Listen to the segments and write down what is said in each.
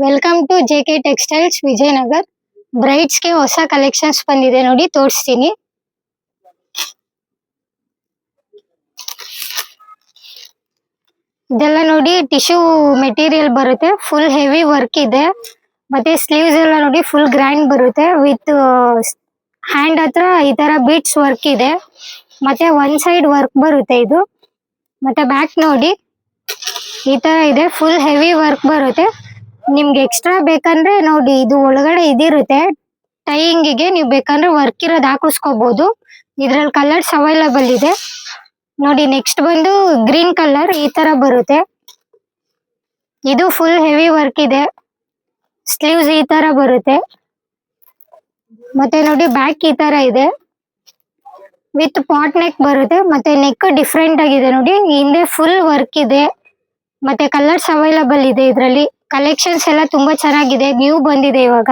Welcome to JK textiles Vijayanagar. ಬ್ರೈಡ್ಸ್ಗೆ ಹೊಸ collections ಬಂದಿದೆ ನೋಡಿ, ತೋರಿಸ್ತೀನಿ. ಇದೆಲ್ಲ ನೋಡಿ ಟಿಶ್ಯೂ ಮೆಟೀರಿಯಲ್ ಬರುತ್ತೆ, ಫುಲ್ ಹೆವಿ ವರ್ಕ್ ಇದೆ. ಮತ್ತೆ ಸ್ಲೀವ್ಸ್ ಎಲ್ಲ ನೋಡಿ ಫುಲ್ ಗ್ರ್ಯಾಂಡ್ ಬರುತ್ತೆ, ವಿತ್ ಹ್ಯಾಂಡ್ ಹತ್ರ ಈ ತರ ಬೀಟ್ಸ್ ವರ್ಕ್ ಇದೆ. ಮತ್ತೆ ಒನ್ ಸೈಡ್ ವರ್ಕ್ ಬರುತ್ತೆ ಇದು. ಮತ್ತೆ ಬ್ಯಾಕ್ ನೋಡಿ ಈ ತರ ಇದೆ, ಫುಲ್ ಹೆವಿ ವರ್ಕ್ ಬರುತ್ತೆ. ನಿಮ್ಗೆ ಎಕ್ಸ್ಟ್ರಾ ಬೇಕಂದ್ರೆ ನೋಡಿ, ಇದು ಒಳಗಡೆ ಇದಿರುತ್ತೆ ಟೈಯಿಂಗಿಗೆ, ನೀವು ಬೇಕಂದ್ರೆ ವರ್ಕ್ ಇರೋದು ಹಾಕಿಸ್ಕೋಬಹುದು. ಇದ್ರಲ್ಲಿ ಕಲರ್ಸ್ ಅವೈಲಬಲ್ ಇದೆ ನೋಡಿ. ನೆಕ್ಸ್ಟ್ ಬಂದು ಗ್ರೀನ್ ಕಲರ್ ಈ ತರ ಬರುತ್ತೆ. ಇದು ಫುಲ್ ಹೆವಿ ವರ್ಕ್ ಇದೆ, ಸ್ಲೀವ್ಸ್ ಈ ತರ ಬರುತ್ತೆ. ಮತ್ತೆ ನೋಡಿ ಬ್ಯಾಕ್ ಈ ತರ ಇದೆ, ವಿತ್ ಪಾಟ್ ನೆಕ್ ಬರುತ್ತೆ. ಮತ್ತೆ ನೆಕ್ ಡಿಫ್ರೆಂಟ್ ಆಗಿದೆ ನೋಡಿ, ಹಿಂದೆ ಫುಲ್ ವರ್ಕ್ ಇದೆ. ಮತ್ತೆ ಕಲರ್ಸ್ ಅವೈಲಬಲ್ ಇದೆ ಇದರಲ್ಲಿ. ಕಲೆಕ್ಷನ್ಸ್ ಎಲ್ಲ ತುಂಬಾ ಚೆನ್ನಾಗಿದೆ, ನ್ಯೂ ಬಂದಿದೆ ಇವಾಗ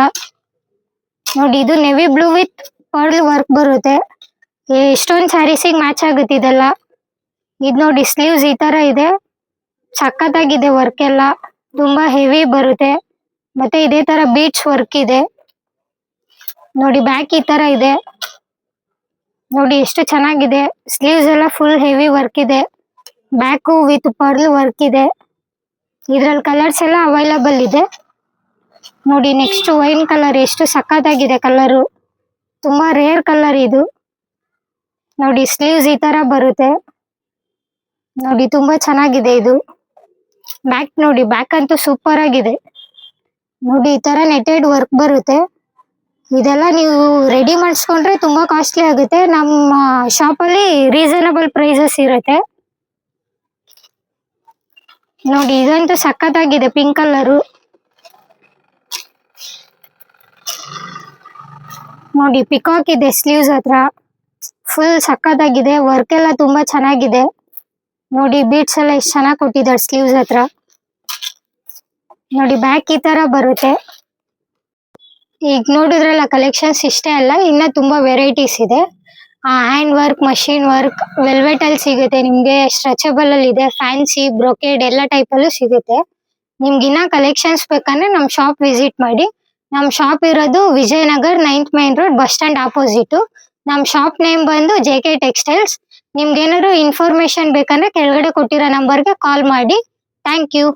ನೋಡಿ. ಇದು navy blue with pearl work ಬರುತ್ತೆ, ಎಷ್ಟೊಂದು ಸ್ಯಾರೀಸಿಗೆ ಮ್ಯಾಚ್ ಆಗುತ್ತೆ ಇದೆಲ್ಲ. ಇದು ನೋಡಿ ಸ್ಲೀವ್ಸ್ ಈ ತರ ಇದೆ, ಸಖತ್ತಾಗಿದೆ ವರ್ಕ್ ಎಲ್ಲ, ತುಂಬಾ ಹೆವಿ ಬರುತ್ತೆ. ಮತ್ತೆ ಇದೇ ತರ ಬೀಟ್ಸ್ ವರ್ಕ್ ಇದೆ ನೋಡಿ. ಬ್ಯಾಕ್ ಈ ತರ ಇದೆ ನೋಡಿ, ಎಷ್ಟು ಚೆನ್ನಾಗಿದೆ. ಸ್ಲೀವ್ಸ್ ಎಲ್ಲ ಫುಲ್ ಹೆವಿ ವರ್ಕ್ ಇದೆ, ಬ್ಯಾಕು ವಿತ್ ಪರ್ಲ್ ವರ್ಕ್ ಇದೆ. ಇದ್ರಲ್ಲಿ ಕಲರ್ಸ್ ಎಲ್ಲ ಅವೈಲಬಲ್ ಇದೆ ನೋಡಿ. ನೆಕ್ಸ್ಟ್ ವೈನ್ ಕಲರ್, ಎಷ್ಟು ಸಖತ್ತಾಗಿದೆ ಕಲರು, ತುಂಬಾ ರೇರ್ ಕಲರ್ ಇದು ನೋಡಿ. ಸ್ಲೀವ್ಸ್ ಈ ತರ ಬರುತ್ತೆ ನೋಡಿ, ತುಂಬಾ ಚೆನ್ನಾಗಿದೆ ಇದು. ಬ್ಯಾಕ್ ನೋಡಿ, ಬ್ಯಾಕ್ ಅಂತೂ ಸೂಪರ್ ಆಗಿದೆ ನೋಡಿ. ಈ ತರ ನೆಟೆಡ್ ವರ್ಕ್ ಬರುತ್ತೆ. ಇದೆಲ್ಲ ನೀವು ರೆಡಿ ಮಾಡಿಸ್ಕೊಂಡ್ರೆ ತುಂಬಾ ಕಾಸ್ಟ್ಲಿ ಆಗುತ್ತೆ. ನಮ್ಮ ಶಾಪ್ ಅಲ್ಲಿ ರೀಸನಬಲ್ ಪ್ರೈಸಸ್ ಇರುತ್ತೆ ನೋಡಿ. ಇದಂತೂ ಸಖತ್ತಾಗಿದೆ, ಪಿಂಕ್ ಕಲರು ನೋಡಿ. ಪಿಕಾಕ್ ಇದೆ ಸ್ಲೀವ್ಸ್ ಹತ್ರ, ಫುಲ್ ಸಖತ್ತಾಗಿದೆ. ವರ್ಕ್ ಎಲ್ಲ ತುಂಬಾ ಚೆನ್ನಾಗಿದೆ ನೋಡಿ. ಬೀಟ್ಸ್ ಎಲ್ಲ ಎಷ್ಟು ಚೆನ್ನಾಗಿ ಕೊಟ್ಟಿದ್ದಾರೆ ಸ್ಲೀವ್ಸ್ ಹತ್ರ ನೋಡಿ. ಬ್ಯಾಕ್ ಈ ತರ ಬರುತ್ತೆ. ಈಗ ನೋಡಿದ್ರಲ್ಲ ಕಲೆಕ್ಷನ್ಸ್ ಇಷ್ಟೇ ಅಲ್ಲ, ಇನ್ನ ತುಂಬಾ ವೆರೈಟೀಸ್ ಇದೆ. Hand work, machine work, velvet ಅಲ್ಲಿ ಸಿಗುತ್ತೆ ನಿಮ್ಗೆ, ಸ್ಟ್ರೆಚಬಲ್ ಅಲ್ಲಿ ಇದೆ, ಫ್ಯಾನ್ಸಿ, ಬ್ರೊಕೇಡ್ ಎಲ್ಲ ಟೈಪ್ ಅಲ್ಲೂ ಸಿಗುತ್ತೆ. ನಿಮ್ಗೆ ಇನ್ನ ಕಲೆಕ್ಷನ್ಸ್ ಬೇಕಂದ್ರೆ ನಮ್ ಶಾಪ್ ವಿಸಿಟ್ ಮಾಡಿ. ನಮ್ ಶಾಪ್ ಇರೋದು Vijayanagar 9th main road, bus stand opposite. ನಮ್ ಶಾಪ್ ನೇಮ್ ಬಂದು ಜೆಕೆ ಟೆಕ್ಸ್ಟೈಲ್ಸ್. ನಿಮ್ಗೆ ಏನಾದ್ರು ಇನ್ಫಾರ್ಮೇಶನ್ ಬೇಕಂದ್ರೆ ಕೆಳಗಡೆ ಕೊಟ್ಟಿರೋ ನಂಬರ್ಗೆ ಕಾಲ್ ಮಾಡಿ. Thank you.